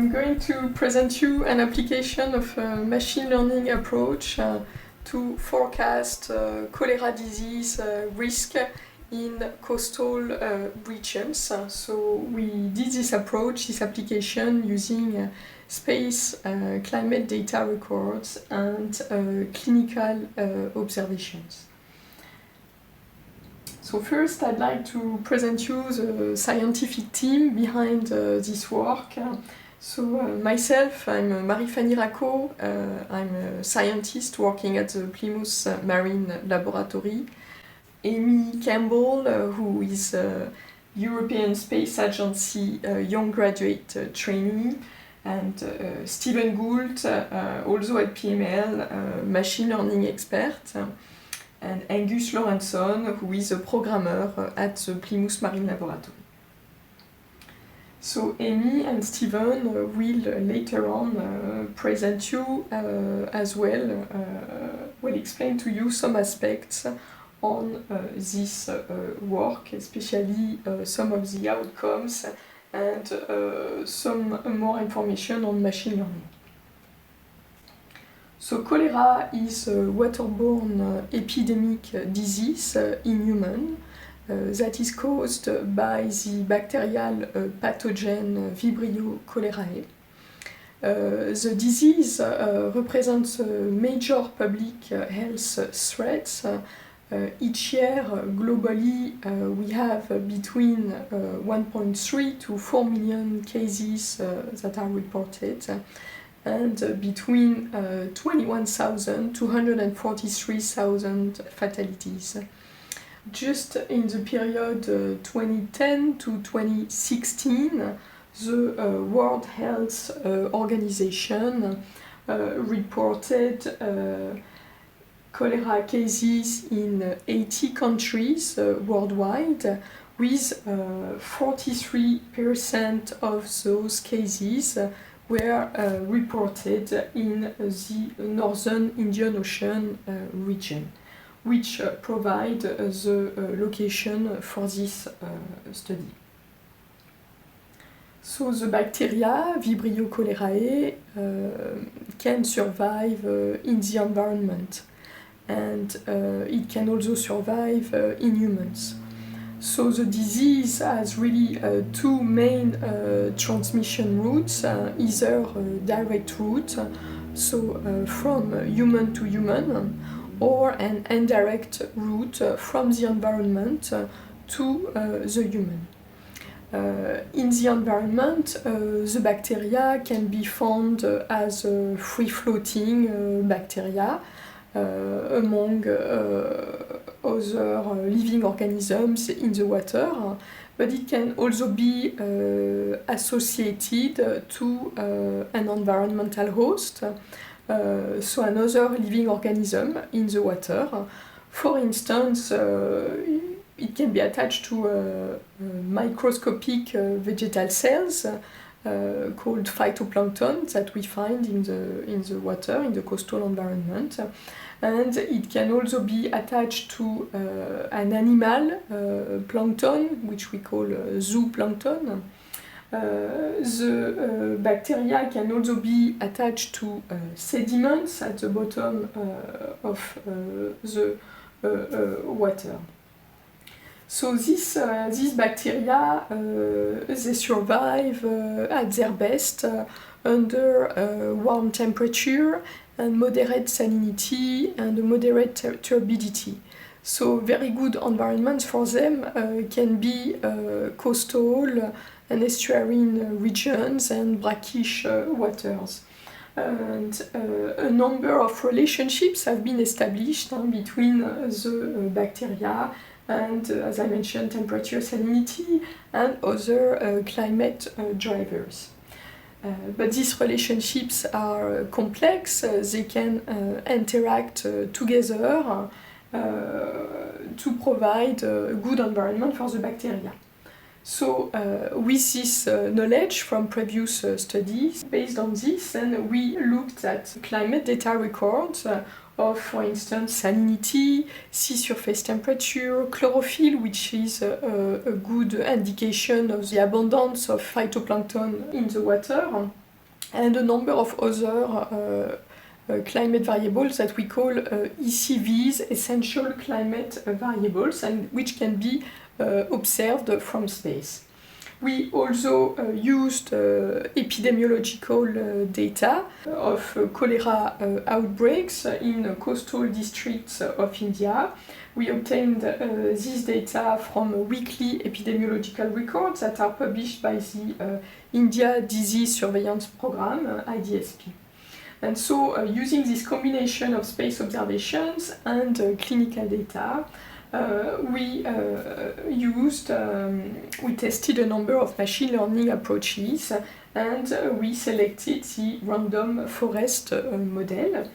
I'm going to present you an application of a machine learning approach to forecast cholera disease risk in coastal regions. So we did this application using space climate data records and clinical observations. So first I'd like to present you the scientific team behind this work. Myself, I'm Marie-Fanny Racco. I'm a scientist working at the Plymouth Marine Laboratory. Amy Campbell, who is a European Space Agency young graduate trainee, and Stephen Gould, also at PML, machine learning expert, and Angus Lawrenson, who is a programmer at the Plymouth Marine Laboratory. So Amy and Stephen will later on present you as well, will explain to you some aspects on this work, especially some of the outcomes and some more information on machine learning. So cholera is a waterborne epidemic disease in humans that is caused by the bacterial pathogen Vibrio cholerae. The disease represents a major public health threat. Each year, globally, we have between 1.3 to 4 million cases that are reported, and between 21,000 to 143,000 fatalities. Just in the period 2010 to 2016, the World Health Organization reported cholera cases in 80 countries worldwide, with 43% of those cases were reported in the northern Indian Ocean region, which provide the location for this study. So the bacteria, Vibrio cholerae, can survive in the environment, and it can also survive in humans. So the disease has really two main transmission routes, either direct route, so from human to human, or an indirect route from the environment to the human. In the environment, the bacteria can be found as free-floating bacteria among other living organisms in the water, but it can also be associated to an environmental host, so another living organism in the water. For instance, it can be attached to microscopic vegetal cells called phytoplankton that we find in the water, in the coastal environment. And it can also be attached to an animal plankton, which we call zooplankton. The bacteria can also be attached to sediments at the bottom of the water. So these bacteria, they survive at their best under warm temperature and moderate salinity and moderate turbidity. So very good environments for them can be coastal and estuarine regions and brackish waters. And a number of relationships have been established between the bacteria and, as I mentioned, temperature, salinity, and other climate drivers. But these relationships are complex. They can interact together to provide a good environment for the bacteria. So with this knowledge from previous studies, based on this, then we looked at climate data records of, for instance, salinity, sea surface temperature, chlorophyll, which is a good indication of the abundance of phytoplankton in the water, and a number of other climate variables that we call ECVs, essential climate variables, and which can be observed from space. We also used epidemiological data of cholera outbreaks in coastal districts of India. We obtained this data from weekly epidemiological records that are published by the India Disease Surveillance Program, IDSP. And so, using this combination of space observations and clinical data, we tested a number of machine learning approaches, and we selected the random forest model,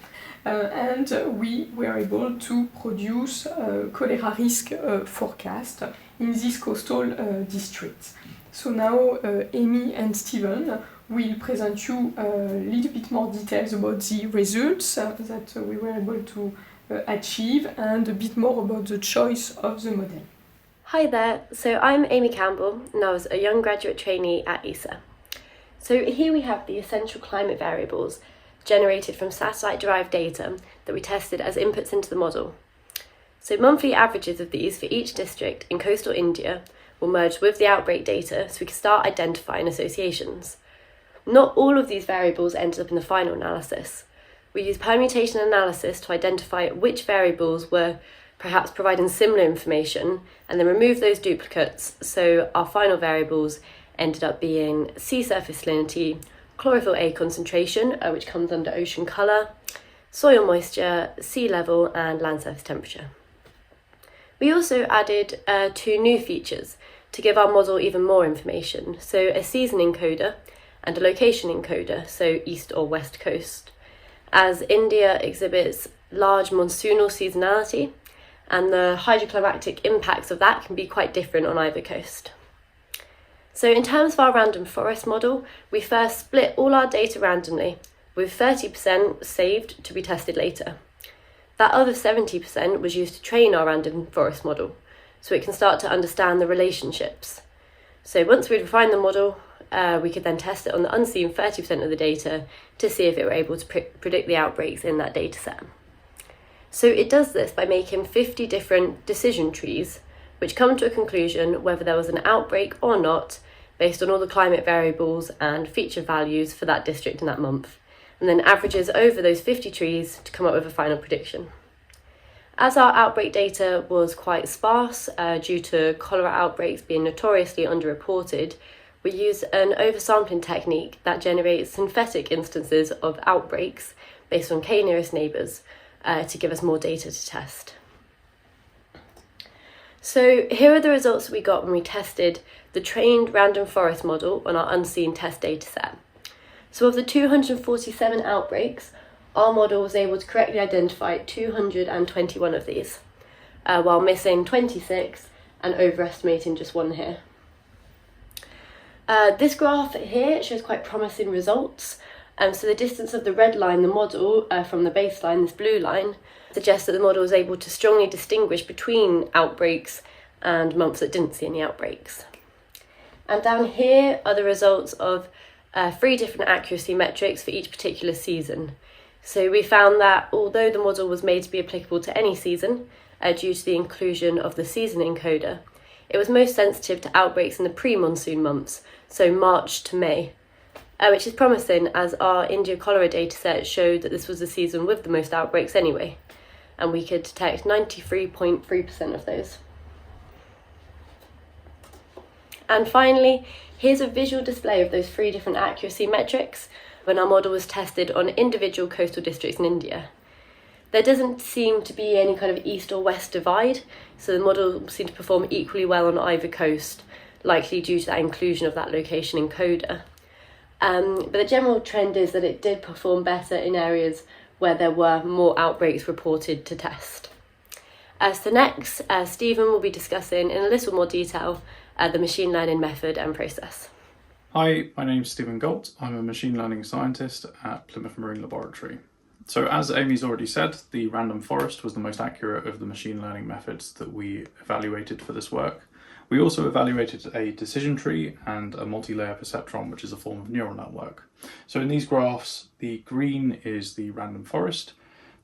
and we were able to produce cholera risk forecast in these coastal districts. So now Amy and Stephen will present you a little bit more details about the results that we were able to achieve, and a bit more about the choice of the model. Hi there, so I'm Amy Campbell and I was a young graduate trainee at ESA. So here we have the essential climate variables generated from satellite-derived data that we tested as inputs into the model. So monthly averages of these for each district in coastal India were merged with the outbreak data so we could start identifying associations. Not all of these variables ended up in the final analysis. We used permutation analysis to identify which variables were perhaps providing similar information and then remove those duplicates, so our final variables ended up being sea surface salinity, chlorophyll A concentration, which comes under ocean colour, soil moisture, sea level and land surface temperature. We also added 2 new features to give our model even more information, so a season encoder and a location encoder, so east or west coast, as India exhibits large monsoonal seasonality and the hydroclimatic impacts of that can be quite different on either coast. So in terms of our random forest model, we first split all our data randomly, with 30% saved to be tested later. That other 70% was used to train our random forest model, so it can start to understand the relationships. So once we'd refined the model, we could then test it on the unseen 30% of the data to see if it were able to predict the outbreaks in that data set. So it does this by making 50 different decision trees, which come to a conclusion whether there was an outbreak or not, based on all the climate variables and feature values for that district in that month, and then averages over those 50 trees to come up with a final prediction. As our outbreak data was quite sparse due to cholera outbreaks being notoriously underreported, we used an oversampling technique that generates synthetic instances of outbreaks based on K nearest neighbours to give us more data to test. So here are the results we got when we tested the trained random forest model on our unseen test data set. So of the 247 outbreaks, our model was able to correctly identify 221 of these, while missing 26 and overestimating just 1 here. This graph here shows quite promising results. So the distance of the red line, the model, from the baseline, this blue line, suggests that the model was able to strongly distinguish between outbreaks and months that didn't see any outbreaks. And down here are the results of 3 different accuracy metrics for each particular season. So we found that although the model was made to be applicable to any season, due to the inclusion of the season encoder, it was most sensitive to outbreaks in the pre-monsoon months, so March to May, which is promising as our India cholera dataset showed that this was the season with the most outbreaks anyway, and we could detect 93.3% of those. And finally, here's a visual display of those 3 different accuracy metrics when our model was tested on individual coastal districts in India. There doesn't seem to be any kind of east or west divide, so the model seemed to perform equally well on either coast, likely due to that inclusion of that location encoder. But the general trend is that it did perform better in areas where there were more outbreaks reported to test. So next, Stephen will be discussing in a little more detail the machine learning method and process. Hi, my name's Stephen Galt. I'm a machine learning scientist at Plymouth Marine Laboratory. So as Amy's already said, the random forest was the most accurate of the machine learning methods that we evaluated for this work. We also evaluated a decision tree and a multi-layer perceptron, which is a form of neural network. So in these graphs, the green is the random forest,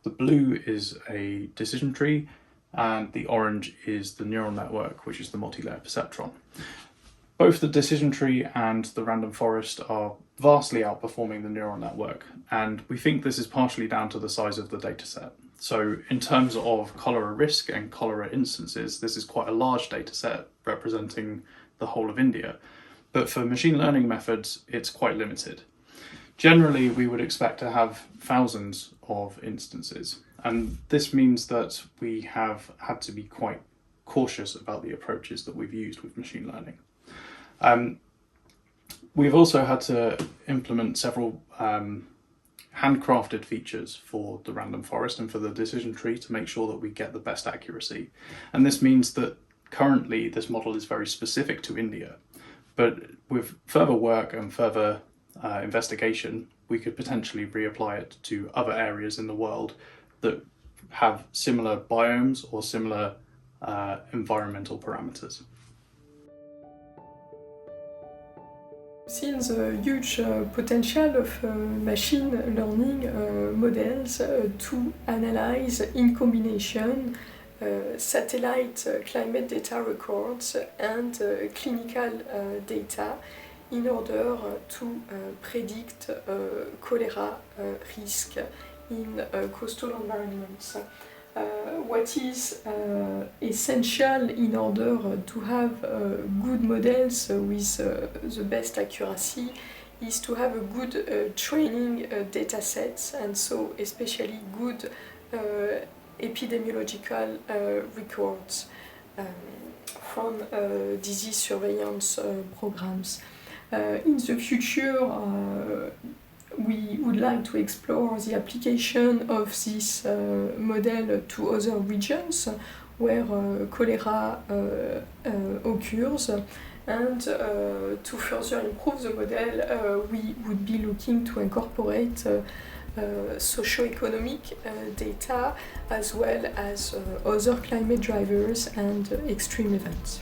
the blue is a decision tree, and the orange is the neural network, which is the multi-layer perceptron. Both the decision tree and the random forest are vastly outperforming the neural network, and we think this is partially down to the size of the dataset. So in terms of cholera risk and cholera instances, this is quite a large dataset representing the whole of India. But for machine learning methods, it's quite limited. Generally, we would expect to have thousands of instances, and this means that we have had to be quite cautious about the approaches that we've used with machine learning. We've also had to implement several handcrafted features for the random forest and for the decision tree to make sure that we get the best accuracy. And this means that currently this model is very specific to India, but with further work and further investigation, we could potentially reapply it to other areas in the world that have similar biomes or similar environmental parameters. Seen the huge potential of machine learning models to analyze in combination satellite climate data records and clinical data in order to predict cholera risk in coastal environments. What is essential in order to have good models with the best accuracy is to have a good training data sets, and so especially good epidemiological records from disease surveillance programs. In the future, we would like to explore the application of this model to other regions where cholera occurs, and to further improve the model, we would be looking to incorporate socio-economic data as well as other climate drivers and extreme events.